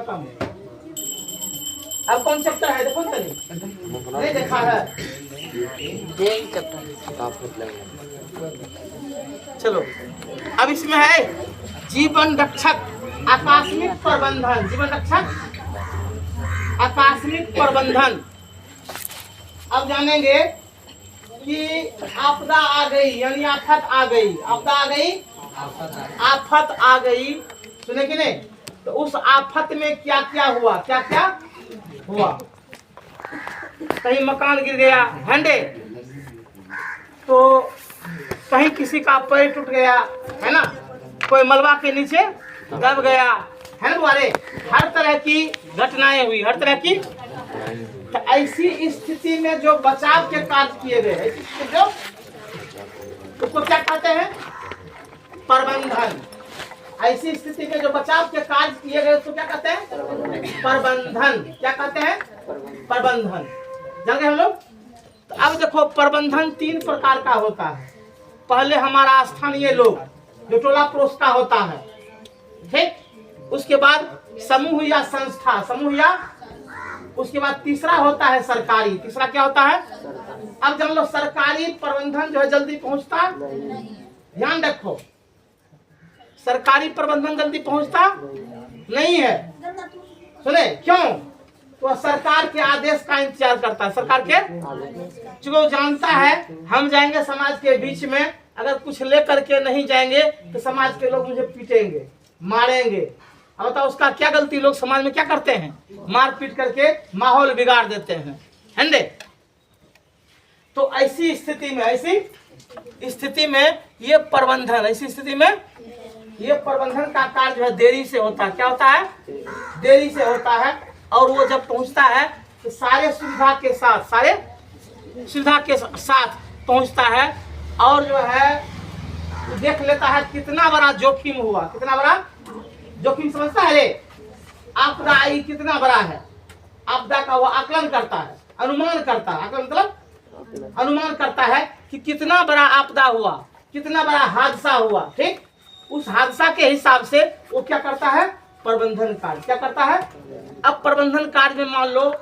खत्म। अब कौन चैप्टर है देखो तो नहीं देखा है। चलो अब इसमें है जीवन रक्षक आकस्मिक प्रबंधन। जीवन रक्षक आकस्मिक प्रबंधन। अब जानेंगे कि आपदा आ गई यानी आफत आ गई। आपदा आ गई, आफत आ गई, सुने कि नहीं? तो उस आफत में क्या क्या हुआ, क्या क्या हुआ? कहीं मकान गिर गया हंडे, तो कहीं किसी का पैर टूट गया है ना, कोई मलबा के नीचे दब गया है ना तुम्हारे। हर तरह की घटनाएं हुई, हर तरह की। तो ऐसी स्थिति में जो बचाव के कार्य किए गए, ऐसी स्थिति जो उसको क्या कहते हैं? प्रबंधन। ऐसी स्थिति में जो बचाव के कार्य किए गए उसको क्या कहते हैं? प्रबंधन। क्या कहते हैं? प्रबंधन। जान गए हम लोग। तो अब देखो प्रबंधन 3 प्रकार का होता है। पहले हमारा स्थानीय लोग जो टोला पड़ोस का होता है, ठीक। उसके बाद समूह या संस्था, समूह या, उसके बाद तीसरा होता है सरकारी। तीसरा क्या होता है? अब जान लो सरकारी प्रबंधन जो है जल्दी पहुंचता, ध्यान रखो, सरकारी प्रबंधन जल्दी पहुंचता नहीं है। सुने क्यों? तो सरकार के आदेश का इंतजार करता है। सरकार के, चूंकि वो जानता है हम जाएंगे समाज के बीच में, अगर कुछ लेकर के नहीं जाएंगे तो समाज के लोग मुझे पीटेंगे, मारेंगे। अब बताओ उसका क्या गलती? लोग समाज में क्या करते हैं? मार पीट करके माहौल बिगाड़ देते हैं, है ना? तो ऐसी स्थिति में, ऐसी स्थिति में ये प्रबंधन, ऐसी स्थिति में ये प्रबंधन का कार्य जो है देरी से होता है। क्या होता है? देरी से होता है। और वो जब पहुंचता है तो सारे सुविधा के साथ, सारे सुविधा के साथ पहुंचता है और जो है देख लेता है कितना बड़ा जोखिम हुआ, कितना बड़ा जोखिम समझता है। रे आपदा आई कितना बड़ा है, आपदा का वो आकलन करता है, अनुमान करता है। आकलन मतलब अनुमान करता है कि कितना बड़ा आपदा हुआ, कितना बड़ा हादसा हुआ, ठीक। उस हादसा के हिसाब से वो क्या करता है? प्रबंधन कार्य। क्या करता है? अब प्रबंधन कार्य में मान लो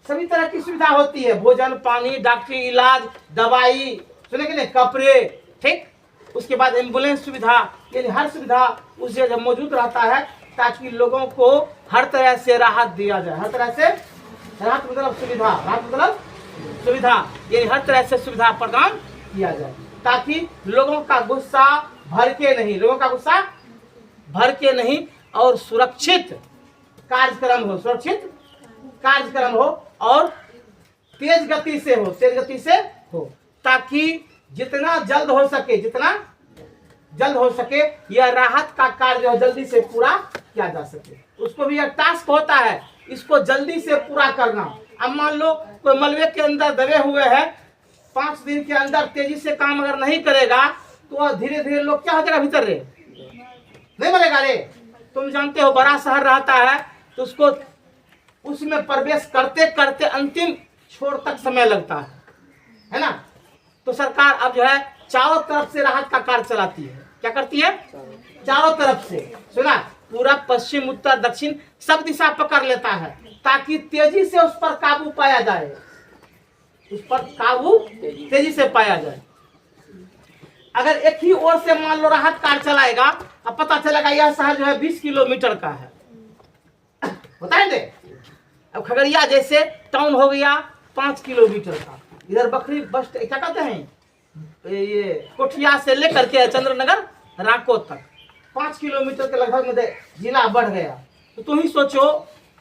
सभी तरह की सुविधा होती है, भोजन, पानी, डॉक्टरी इलाज, दवाई, सुने कि नहीं, कपड़े, ठीक। उसके बाद एम्बुलेंस सुविधा, यानी हर सुविधा उस जगह मौजूद रहता है ताकि लोगों को हर तरह से राहत दिया जाए। हर तरह से राहत मतलब सुविधा, राहत मतलब सुविधा, यानी हर तरह से सुविधा प्रदान किया जाए ताकि लोगों का गुस्सा भड़के नहीं, लोगों का गुस्सा भड़के नहीं और सुरक्षित कार्यक्रम हो, सुरक्षित कार्यक्रम हो और तेज गति से हो, तेज गति से हो, ताकि जितना जल्द हो सके, जितना जल्द हो सके यह राहत का कार्य जो जल्दी से पूरा किया जा सके। उसको भी यह टास्क होता है, इसको जल्दी से पूरा करना। अब मान लो कोई मलबे के अंदर दबे हुए हैं, 5 दिन के अंदर तेजी से काम अगर नहीं करेगा तो धीरे धीरे लोग क्या हो जाएगा, भीतर रे नहीं मरेगा रे। तुम जानते हो बड़ा शहर रहता है तो उसको उसमें प्रवेश करते करते अंतिम छोर तक समय लगता है ना। तो सरकार अब जो है चारों तरफ से राहत का कार्य चलाती है। क्या करती है? चारों तरफ से, सुना, पूरा पश्चिम उत्तर दक्षिण सब दिशा पकड़ लेता है ताकि तेजी से उस पर काबू पाया जाए, उस पर काबू तेजी से पाया जाए। अगर एक ही ओर से मान लो राहत कार्य चलाएगा, अब पता चलेगा यह शहर जो है 20 किलोमीटर का है, बताएंगे। अब खगड़िया जैसे टाउन हो गया 5 किलोमीटर का, इधर बकरी बस क्या कहते हैं, ये कोठिया से लेकर के चंद्रनगर राको तक 5 किलोमीटर के लगभग में जिला बढ़ गया। तो तुम ही सोचो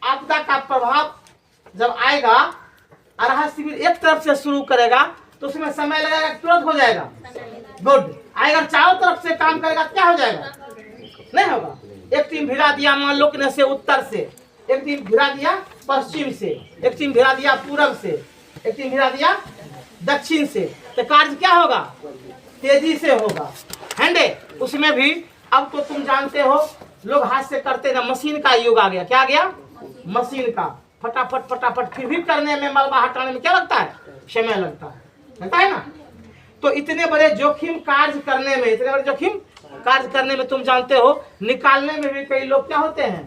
आपदा का प्रभाव जब आएगा, राहत शिविर एक तरफ से शुरू करेगा तो उसमें समय लगेगा, तुरंत हो जाएगा, गुड। अगर चारों तरफ से काम करेगा क्या हो जाएगा? नहीं होगा। एक टीम भिड़ा दिया मान लो कि से उत्तर से, एक टीम भिड़ा दिया पश्चिम से, एक टीम भिड़ा दिया पूरब से, एक टीम भिड़ा दिया दक्षिण से, तो कार्य क्या होगा? तेजी से होगा, हैंडे। उसमें भी अब तो तुम जानते हो लोग हाथ से करते ना, मशीन का युग आ गया। क्या आ गया? मशीन का। फटाफट फटाफट, फिर भी करने में, मलबा हटाने में क्या लगता है? समय लगता है ना। तो इतने बड़े जोखिम कार्य करने में, इतने बड़े जोखिम कार्य करने में तुम जानते हो निकालने में भी कई लोग क्या होते हैं?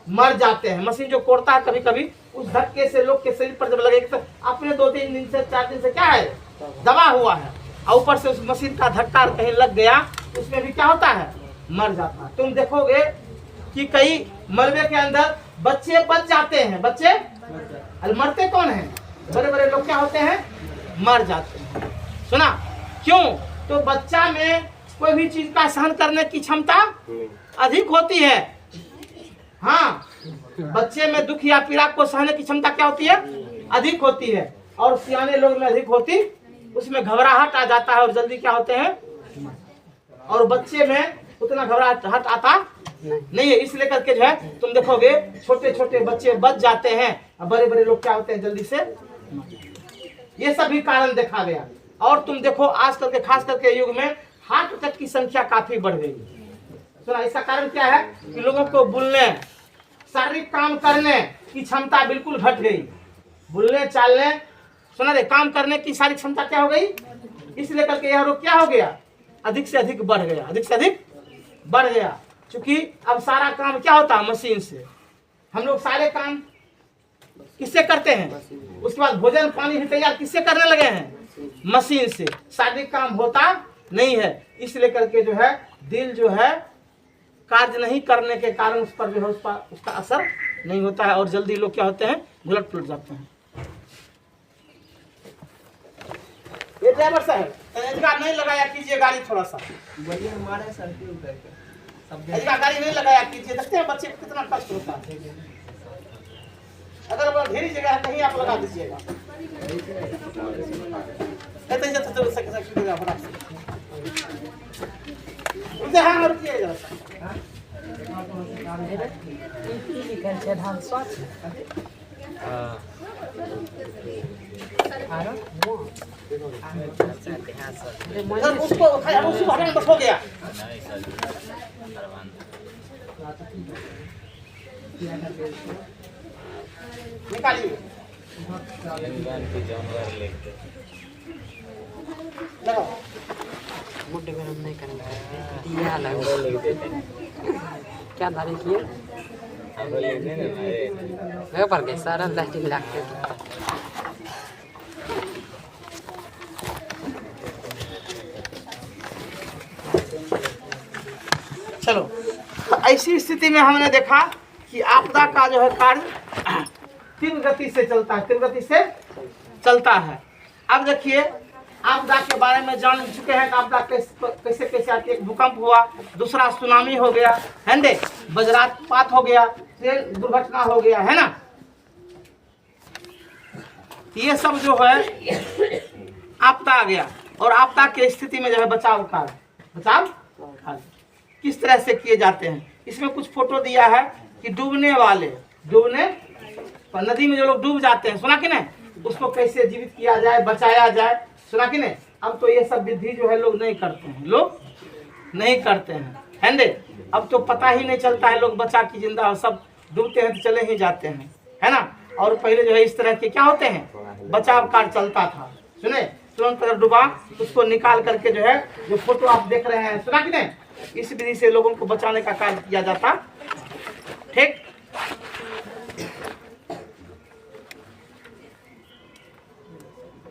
मर जाते हैं। मशीन जो कोड़ता है कभी कभी, उस धक्के से लोग के शरीर पर जब लगेगा तो अपने 2-3 दिन से 4 दिन से क्या है, दबा हुआ है, और ऊपर से उस मशीन का धक्का कहीं लग गया, उसमें भी क्या होता है, मर जाता है। तुम देखोगे कि कई मलबे के अंदर बच्चे बच जाते हैं, बच्चे मरते कौन है, बड़े बड़े लोग क्या होते हैं, मर जाते हैं। सुना क्यों? तो बच्चा में कोई भी चीज का सहन करने की क्षमता अधिक होती है। हाँ, बच्चे में दुख या पीड़ा को सहने की क्षमता क्या होती है, अधिक होती है, और सियाने लोग में अधिक होती, उसमें घबराहट आ जाता है और जल्दी क्या होते हैं, और बच्चे में उतना घबराहट आता नहीं है। इसलिए करके जो है तुम देखोगे छोटे छोटे बच्चे बच जाते हैं और बड़े बड़े लोग क्या होते हैं, जल्दी से। ये सभी कारण देखा गया। और तुम देखो आजकल के खास करके युग में हार्ट अटैक की संख्या काफी बढ़ गई। सुना, इसका कारण क्या है कि लोगों को बोलने, शारीरिक काम करने की क्षमता बिल्कुल घट गई। बोलने चालने, सुना रे, काम करने की शारीरिक क्षमता क्या हो गई, इसलिए करके यह रोग क्या हो गया, अधिक से अधिक बढ़ गया, अधिक से अधिक बढ़ गया। क्योंकि अब सारा काम क्या होता है, मशीन से। हम लोग सारे काम किससे करते हैं, उसके बाद भोजन पानी भी तैयार किससे करने लगे हैं, मशीन से। शारीरिक काम होता नहीं है, इसलिए करके जो है दिल जो है कार्य नहीं करने के कारण उस पर जो है उसका असर नहीं होता है, और जल्दी लोग क्या होते हैं, उलट पुलट जाते हैं। ये ड्राइवर साहब नहीं लगाया कीजिए गाड़ी, थोड़ा सा बोलिए, हमारे सर के ऊपर गाड़ी नहीं लगाया कीजिए। देखते हैं बच्चे को कितना कष्ट होता है। अगर घेरी जगह है कहीं आप लगा दीजिएगा। उसको हो गया, निकालिए, मुड्ढे में हम नहीं करेंगे, क्या दारे किए पर के सारा लाइटिंग लागते। चलो, ऐसी स्थिति में हमने देखा कि आपदा का जो है कार्य तीव्र गति से चलता है, तीव्र गति से चलता है। अब देखिए आपदा के बारे में जान चुके हैं कि आपदा कैसे कैसे आती है। भूकंप हुआ, दूसरा सुनामी हो गया, है ना, वज्रपात हो गया, ट्रेन दुर्घटना हो गया, है ना। ये सब जो है आपदा आ गया। और आपदा की स्थिति में जो है बचाव कार्य किस तरह से किए जाते हैं, इसमें कुछ फोटो दिया है कि डूबने नदी में जो लोग डूब जाते हैं, सुना कि नहीं, उसको कैसे जीवित किया जाए, बचाया जाए, सुना कि नहीं। अब तो ये सब विधि जो है लोग नहीं करते हैं, है ना। अब तो पता ही नहीं चलता है लोग बचा की जिंदा, सब डूबते हैं तो चले ही जाते हैं, है ना। और पहले जो है इस तरह के क्या होते हैं, बचाव कार्य चलता था। सुने, तुरंत अगर डूबा उसको निकाल करके जो है, जो फोटो आप देख रहे हैं, सुना कि नहीं, इस विधि से लोगों को बचाने का कार्य किया जाता। ठीक,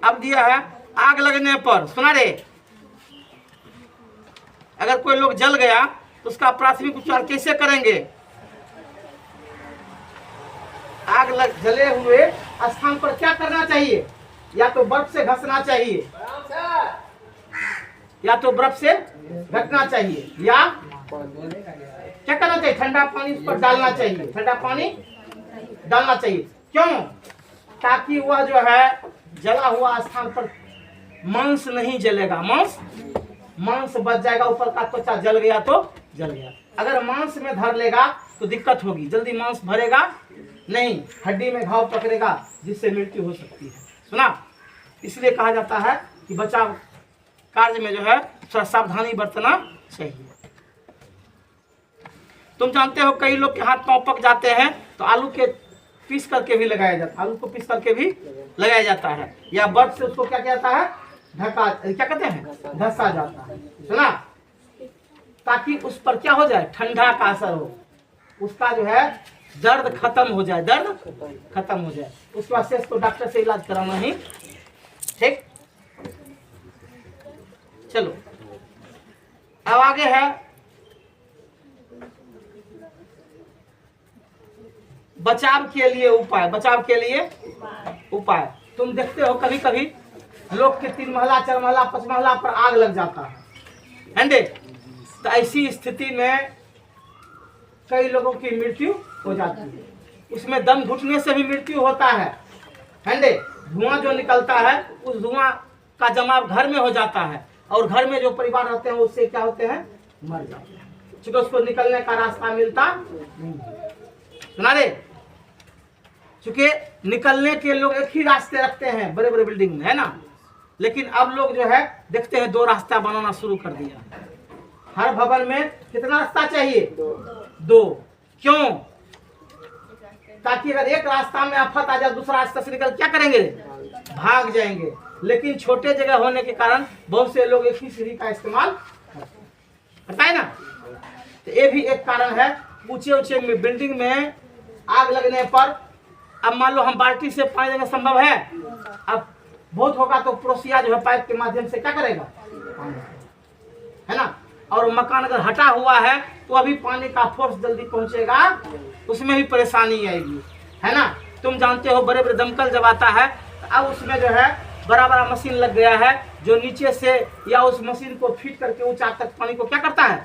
अब दिया है आग लगने पर, सुना रे, अगर कोई लोग जल गया तो उसका प्राथमिक उपचार कैसे करेंगे। आग लग जले हुए स्थान पर क्या करना चाहिए, या तो बर्फ से घसना चाहिए, या तो बर्फ से घटना चाहिए, या क्या करना चाहिए, ठंडा पानी उस पर डालना चाहिए, ठंडा पानी डालना चाहिए। क्यों? ताकि वह जो है जला हुआ स्थान पर मांस नहीं जलेगा, मांस बच जाएगा, ऊपर का त्वचा जल गया तो जल गया। अगर मांस में धर लेगा तो दिक्कत होगी, जल्दी मांस भरेगा नहीं, हड्डी में घाव पकड़ेगा जिससे मृत्यु हो सकती है। सुना, इसलिए कहा जाता है कि बचाव कार्य में जो है थोड़ा सावधानी बरतना चाहिए। तुम जानते हो कई लोग के हाथ पांव पक जाते हैं तो आलू के पीस करके भी लगाया जाता है, आलू को पीस करके भी लगाया जाता है, या बर्फ से उसको क्या कहता है, ढका, क्या कहते हैं, धंसा जाता है। सुना, ताकि उस पर क्या हो जाए, ठंडा का असर हो, उसका जो है दर्द खत्म हो जाए, दर्द खत्म हो जाए। उसके बाद से इसको डॉक्टर से इलाज कराना ही। ठीक, चलो अब आगे है बचाव के लिए उपाय। बचाव के लिए उपाय, तुम देखते हो कभी कभी लोग के 3 महला 4 महला 5 महला पर आग लग जाता है। तो ऐसी स्थिति में कई लोगों की मृत्यु हो जाती है। उसमें दम घुटने से भी मृत्यु होता है। धुआं जो निकलता है उस धुआं का जमाव घर में हो जाता है और घर में जो परिवार रहते हैं उससे क्या होते हैं, मर जाते हैं, क्योंकि उसको निकलने का रास्ता मिलता नहीं। सुना दे, क्योंकि निकलने के लोग एक ही रास्ते रखते हैं बड़े बड़े बिल्डिंग में, है ना। लेकिन अब लोग जो है देखते हैं 2 रास्ता बनाना शुरू कर दिया। हर भवन में कितना रास्ता चाहिए, 2। क्यों? ताकि अगर एक रास्ता में आफत आ जाए दूसरा रास्ता से निकल क्या करेंगे, भाग जाएंगे। लेकिन छोटे जगह होने के कारण बहुत से लोग एक ही सीढ़ी का इस्तेमाल करता है ना। तो ये भी एक कारण है। ऊंचे ऊंचे बिल्डिंग में आग लगने पर अब मान लो हम बाल्टी से पानी देना संभव है, अब बहुत होगा तो पड़ोसिया जो है पाइप के माध्यम से क्या करेगा, है ना। और मकान अगर हटा हुआ है तो अभी पानी का फोर्स जल्दी पहुंचेगा, उसमें भी परेशानी आएगी, है ना। तुम जानते हो बड़े बड़े दमकल जब आता है तो अब उसमें जो है बड़ा बड़ा मशीन लग गया है जो नीचे से या उस मशीन को फिट करके ऊंचा तक पानी को क्या करता है,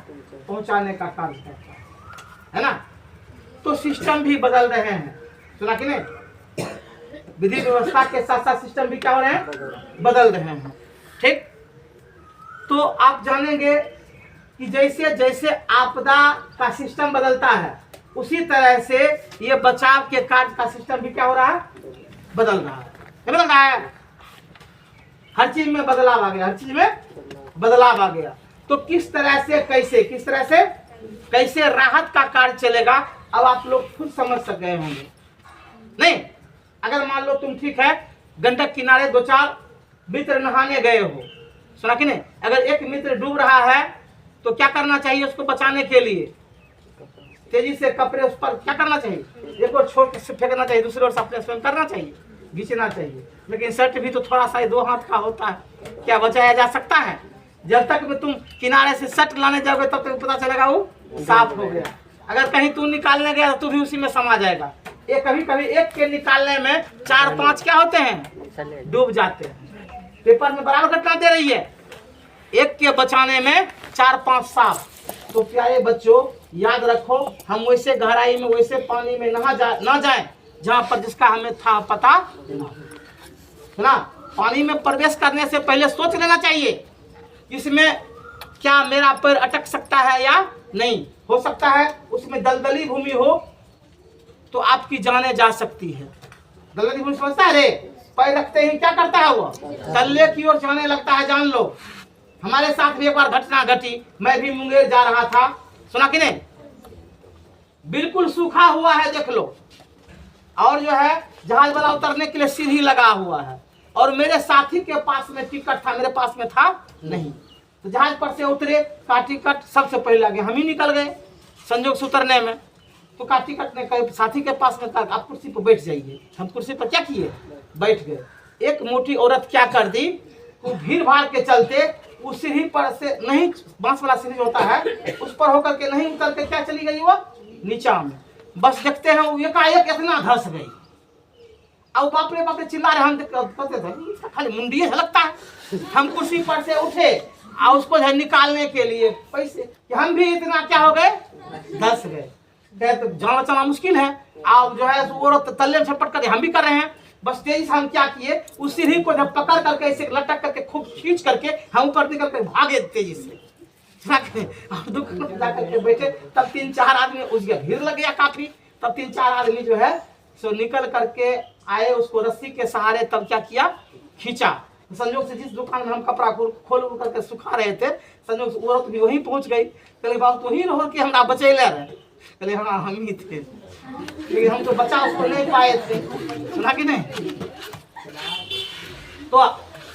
पहुंचाने का कार्य करता है ना। तो सिस्टम भी बदल रहे हैं, सुना कि नहीं। विधि व्यवस्था के साथ साथ सिस्टम भी क्या हो रहे हैं, बदल रहे हैं। ठीक, तो आप जानेंगे कि जैसे जैसे आपदा का सिस्टम बदलता है उसी तरह से ये बचाव के कार्य का सिस्टम भी क्या हो रहा है, बदल रहा है। क्या बदल रहा है, हर चीज में बदलाव आ गया, हर चीज में बदलाव आ गया। तो किस तरह से कैसे राहत का कार्य चलेगा, अब आप लोग खुद समझ सक गए होंगे। नहीं, अगर मान लो तुम ठीक है गंडक किनारे 2-4 मित्र नहाने गए हो, सुना कि नहीं। अगर एक मित्र डूब रहा है तो क्या करना चाहिए उसको बचाने के लिए, तेजी से कपड़े उस पर क्या करना चाहिए, एक और छोड़ के फेंकना चाहिए, दूसरी ओर से अपने स्वयं करना चाहिए, घींचना चाहिए। लेकिन शर्ट भी तो थोड़ा सा 2 हाथ का होता है, क्या बचाया जा सकता है। जब तक में तुम किनारे से शर्ट लाने जाओगे तब तक पता चलेगा वो साफ हो गया। अगर कहीं तू निकालने गया तो भी उसी में समा जाएगा। ये कभी कभी एक के निकालने में 4-5 क्या होते हैं, डूब जाते हैं। पेपर में बराबर घटना दे रही है, एक के बचाने में 4-5 साफ। तो प्यारे बच्चों याद रखो, हम वैसे गहराई में वैसे पानी में ना जाएं जहां पर जिसका हमें था पता ना। पानी में प्रवेश करने से पहले सोच लेना चाहिए इसमें क्या मेरा पैर अटक सकता है या नहीं। हो सकता है उसमें दलदली भूमि हो तो आपकी जाने जा सकती है। दलदली भूमि समझता है रे, पैर रखते ही क्या करता है वो, तल्ले की ओर जाने लगता है। जान लो, हमारे साथ भी एक बार घटना घटी। मैं भी मुंगेर जा रहा था, सुना कि नहीं। बिल्कुल सूखा हुआ है देख लो, और जो है जहाज वाला उतरने के लिए सीढ़ी लगा हुआ है, और मेरे साथी के पास में टिकट था, मेरे पास में था नहीं। तो जहाज पर से उतरे, का टिकट सबसे पहले लगे, हम ही निकल गए संजोग से उतरने में। तो का टिकट ने कहे साथी के पास में, आप कुर्सी पर बैठ जाइए। हम कुर्सी पर क्या किए, बैठ गए। एक मोटी औरत क्या कर दी, वो भीड़ भाड़ के चलते उस सीढ़ी पर से नहीं, बांस वाला सीढ़ी होता है उस पर होकर के नहीं उतर के क्या चली गई वो नीचा में। बस देखते हैं वो एकाएक इतना धस गई। अब बाप रे चिल्ला रहे, हम कहते थे खाली मुंडी झलकता है। हम कुर्सी पर से उठे और उसको निकालने के लिए पैसे कि हम भी इतना क्या हो गए, धस गए। तो जाना चलना मुश्किल है, आप जो है औरत तल्ले झपट कर, हम भी कर रहे हैं। बस तेजी से हम क्या किए, उस सीढ़ी को जब पकड़ करके ऐसे लटक करके खूब खींच करके हम ऊपर निकल कर भागे तेजी से। दुकान में जाकर के बैठे, तब 3-4 आदमी, उसके भीड़ लग गया काफी। तब 3-4 आदमी जो है सो निकल करके आए, उसको रस्सी के सहारे तब क्या किया, खींचा। संजोग से जिस दुकान में हम कपड़ा खोल करके सुखा रहे थे, संजोग से औरत भी वहीं पहुंच गई। कहले बाबू तो ही रहो कि हमरा बचैले रहे। कहले हाँ हम ही थे, लेकिन हम तो बचा उसको नहीं पाए थे, सुना कि नहीं। तो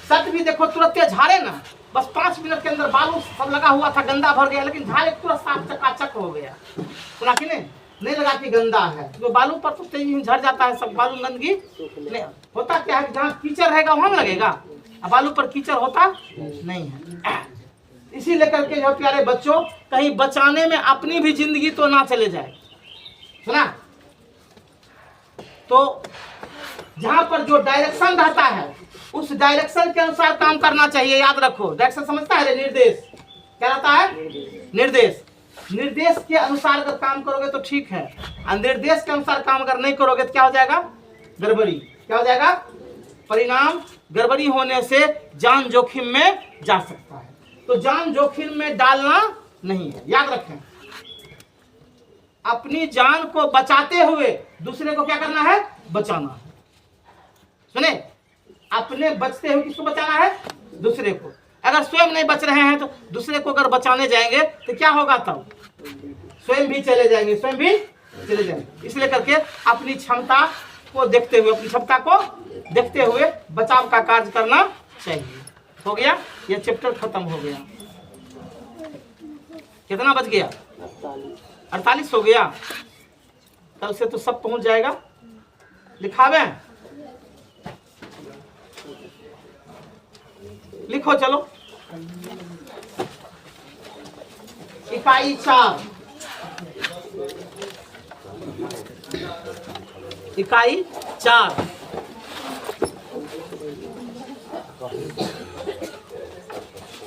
सट भी देखो तुरंत झाड़े ना, बस 5 मिनट के अंदर बालू सब लगा हुआ था, गंदा भर गया, लेकिन झाड़े तुरंत साफ चकाचक हो गया, सुना कि नहीं। नहीं लगा कि गंदा है, तो बालू पर तो तेजी झड़ जाता है, सब बालू गंदगी नहीं होता। क्या है, जहाँ कीचड़ रहेगा वहां लगेगा, अब बालू पर कीचड़ होता नहीं है। इसी लेकर के जो प्यारे बच्चों, कहीं बचाने में अपनी भी जिंदगी तो ना चले जाए, सुना। तो जहां पर जो डायरेक्शन रहता है उस डायरेक्शन के अनुसार काम करना चाहिए, याद रखो। डायरेक्शन समझता है, निर्देश क्या रहता है, निर्देश। निर्देश के अनुसार अगर काम करोगे तो ठीक है, और निर्देश के अनुसार काम अगर नहीं करोगे तो क्या हो जाएगा, गड़बड़ी। क्या हो जाएगा, परिणाम गड़बड़ी होने से जान जोखिम में जा सकता है। तो जान जोखिम में डालना नहीं है, याद रखें। अपनी जान को बचाते हुए दूसरे को क्या करना है, बचाना है। सुने, अपने बचते हुए किसको बचाना है, दूसरे को। अगर स्वयं नहीं बच रहे हैं तो दूसरे को अगर बचाने जाएंगे तो क्या होगा, तब स्वयं भी चले जाएंगे, स्वयं भी चले जाएंगे। इसलिए करके अपनी क्षमता को देखते हुए, अपनी क्षमता को देखते हुए बचाव का कार्य करना चाहिए। हो गया, यह चैप्टर खत्म हो गया। कितना बच गया, 48 हो गया। कल से तो सब पहुंच जाएगा। लिखावे, लिखो चलो। इकाई 4, इकाई 4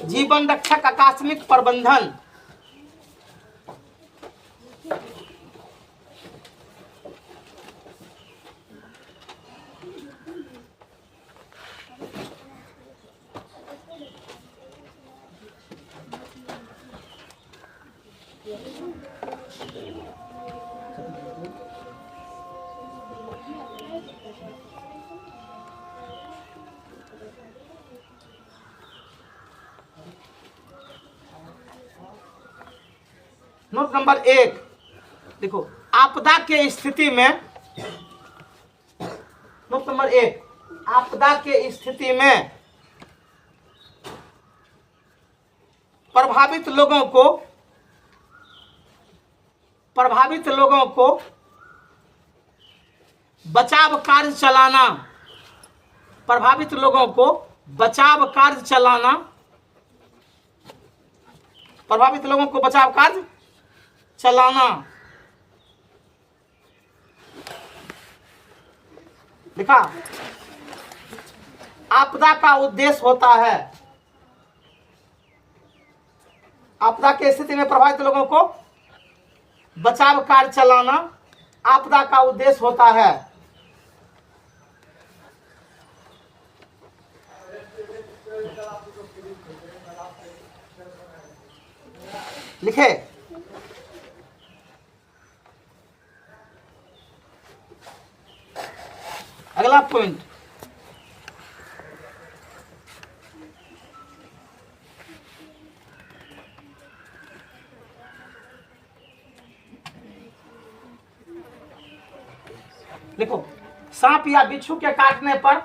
जीवन रक्षक आकस्मिक प्रबंधन। नोट नंबर 1 देखो, आपदा के स्थिति में, नोट नंबर 1, आपदा के स्थिति में प्रभावित लोगों को बचाव कार्य चलाना, प्रभावित लोगों को बचाव कार्य चलाना, प्रभावित लोगों को बचाव कार्य चलाना। लिखा, आपदा का उद्देश्य होता है, आपदा की स्थिति में प्रभावित लोगों को बचाव कार्य चलाना आपदा का उद्देश्य होता है। लिखे, अगला पॉइंट, देखो, सांप या बिच्छू के काटने पर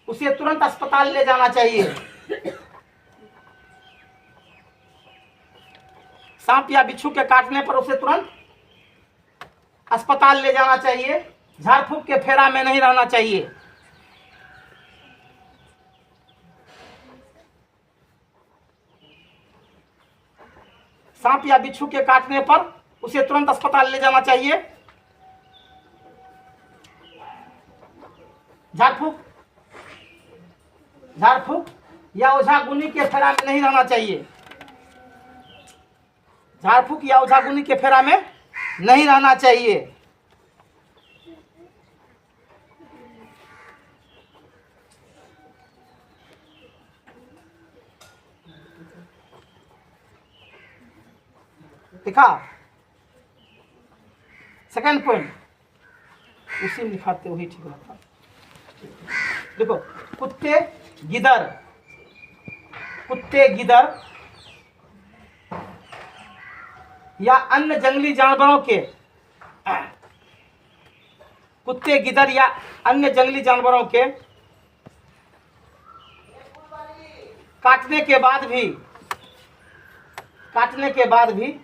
उसे तुरंत अस्पताल ले जाना चाहिए। सांप या बिच्छू के काटने पर उसे तुरंत अस्पताल ले जाना चाहिए, झाड़ फूक के फेरा में नहीं रहना चाहिए। सांप या बिच्छू के काटने पर उसे तुरंत अस्पताल ले जाना चाहिए, झाड़ फूक या ओझा गुनी के फेरा में नहीं रहना चाहिए, झाड़ फूक या ओझा गुनी के फेरा में नहीं रहना चाहिए। लिखा, सेकंड पॉइंट उसी में लिखाते वही ठीक लगता। देखो, कुत्ते गिदर या अन्य जंगली जानवरों के, कुत्ते गिदर या अन्य जंगली जानवरों के काटने के बाद भी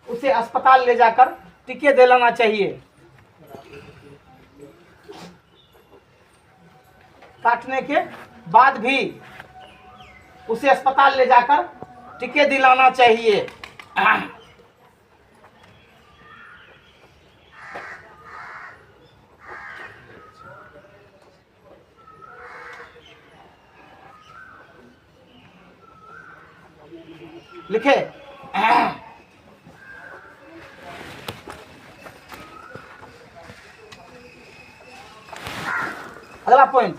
उसे अस्पताल ले जाकर टीके दिलाना चाहिए। काटने के बाद भी उसे अस्पताल ले जाकर टीके दिलाना चाहिए। लिखे अगला पॉइंट,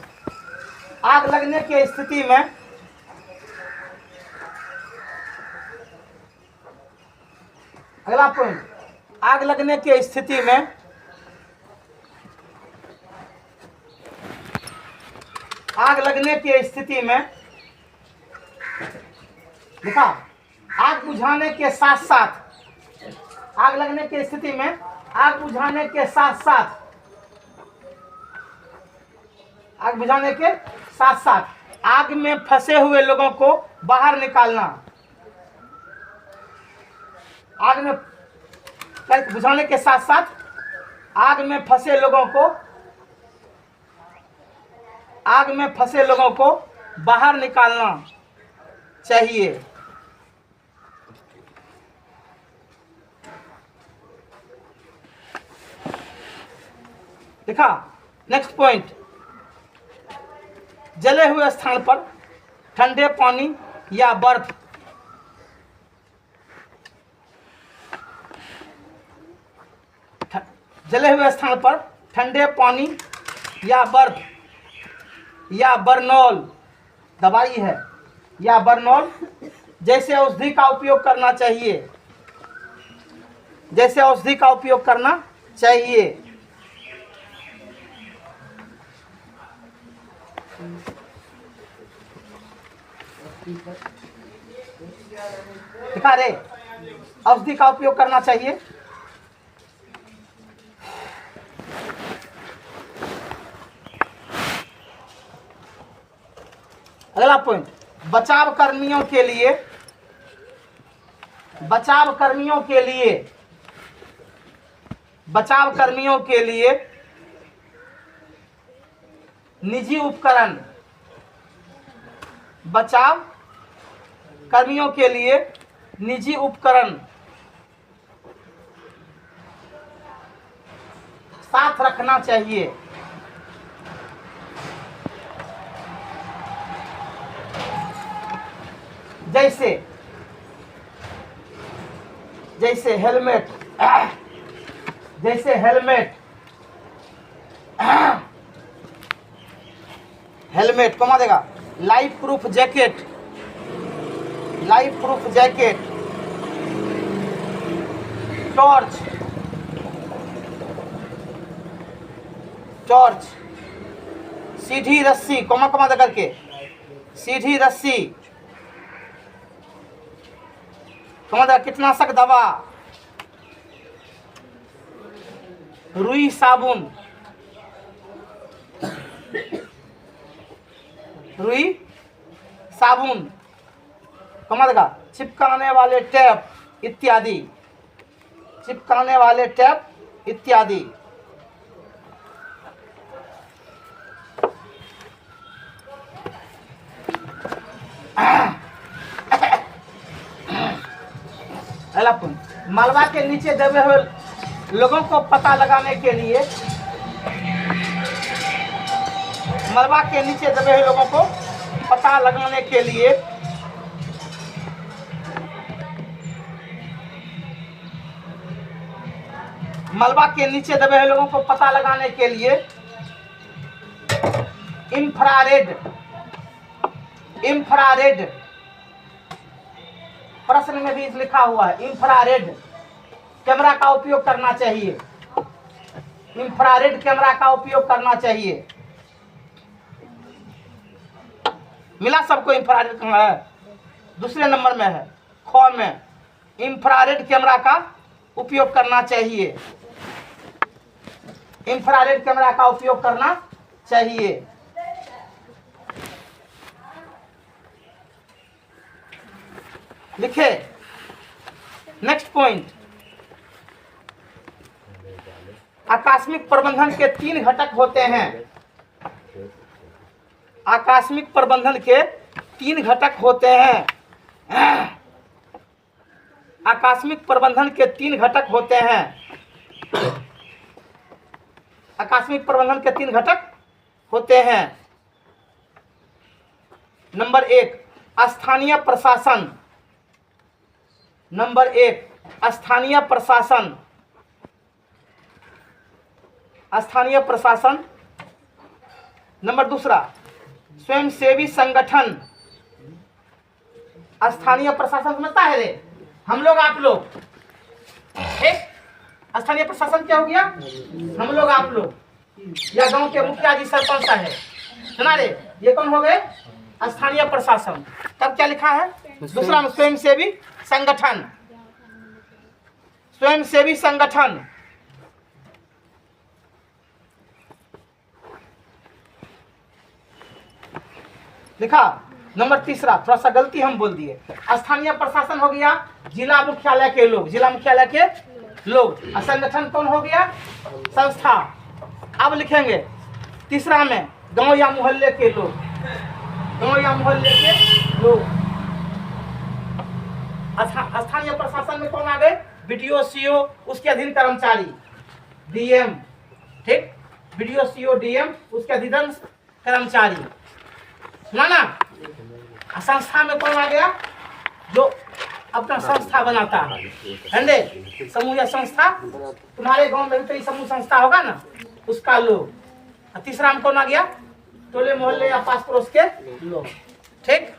आग लगने की स्थिति में अगला पॉइंट, आग लगने की स्थिति में आग लगने की स्थिति में लिखा, आग बुझाने के साथ साथ, आग लगने की स्थिति में आग बुझाने के साथ साथ, आग बुझाने के साथ साथ आग में फंसे हुए लोगों को बाहर निकालना। आग में बुझाने के साथ साथ आग में फंसे लोगों को, आग में फंसे लोगों को बाहर निकालना चाहिए। देखा, नेक्स्ट पॉइंट, जले हुए स्थान पर ठंडे पानी या बर्फ, जले हुए स्थान पर ठंडे पानी या बर्फ या बर्नॉल, दवाई है, या बर्नॉल जैसे औषधि का उपयोग करना चाहिए, जैसे औषधि का उपयोग करना चाहिए। दिखा रे, औषधि का उपयोग करना चाहिए। अगला पॉइंट, बचाव कर्मियों के लिए, बचाव कर्मियों के लिए, बचाव कर्मियों के लिए निजी उपकरण, बचाव कर्मियों के लिए निजी उपकरण साथ रखना चाहिए। जैसे जैसे हेलमेट, जैसे हेलमेट, हेलमेट कमा देगा, life proof jacket, life proof jacket, torch, torch, सीधी रस्सी, कमा कमा दे करके, सीधी रस्सी, कमा दे, कीटनाशक दवा, रुई साबुन, रुई साबुन, कमा देगा, चिपकाने वाले टेप इत्यादि, चिपकाने वाले टेप इत्यादि। मलबा के नीचे दबे हुए लोगों को पता लगाने के लिए, मलबा के नीचे दबे हुए लोगों को पता लगाने के लिए मलबा के नीचे दबे हुए लोगों को पता लगाने के लिए इंफ्रारेड, इंफ्रारेड, प्रश्न में भी लिखा हुआ है, इंफ्रारेड कैमरा का उपयोग करना चाहिए, इंफ्रारेड कैमरा का उपयोग करना चाहिए। मिला सबको? इंफ्रारेड है, दूसरे नंबर में है, ख में, इंफ्रारेड कैमरा का उपयोग करना चाहिए, इंफ्रारेड कैमरा का उपयोग करना चाहिए। लिखे, नेक्स्ट पॉइंट, आकस्मिक प्रबंधन के 3 घटक होते हैं। आकस्मिक प्रबंधन के 3 घटक होते हैं। आकस्मिक प्रबंधन के 3 घटक होते हैं। आकस्मिक प्रबंधन के 3 घटक होते हैं। नंबर 1 स्थानीय प्रशासन। नंबर 1 स्थानीय प्रशासन। स्थानीय प्रशासन। नंबर 2 स्वयंसेवी संगठन। स्थानीय प्रशासन समझता है रे, हम लोग आप लोग। ठीक, स्थानीय प्रशासन क्या हो गया? हम लोग आप लोग, या गांव के मुखिया जी सरपंच है, सुना रे, ये कौन हो गए? स्थानीय प्रशासन। तब क्या लिखा है दूसरा में? स्वयंसेवी संगठन। स्वयंसेवी संगठन। लिखा। नंबर 3 थोड़ा सा गलती हम बोल दिए। स्थानीय प्रशासन हो गया जिला मुख्यालय के लोग, जिला मुख्यालय के लोग। संगठन कौन हो गया? संस्था। अब लिखेंगे 3 में गांव या मोहल्ले के लोग। गांव या मोहल्ले के लोग। स्थानीय प्रशासन में कौन आ गए? बीडीओ, सीओ, उसके अधीन कर्मचारी, डीएम। ठीक, बीडीओ, सीओ, डीएम, उसके अधीन कर्मचारी। सुना ना? संस्था में कौन आ गया? जो अपना संस्था बनाता है, समूह या संस्था। तुम्हारे गांव में भी तो समूह संस्था होगा ना, उसका लोग। 3 में कौन आ गया? टोले मोहल्ले या पास पड़ोस के लोग। ठीक,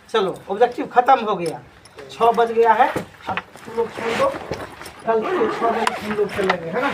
चलो ऑब्जेक्टिव खत्म हो गया। 6 बज गया है, अब तुम लोग छोड़ दो, कल 6 बजे हम लोग चलेंगे, है ना।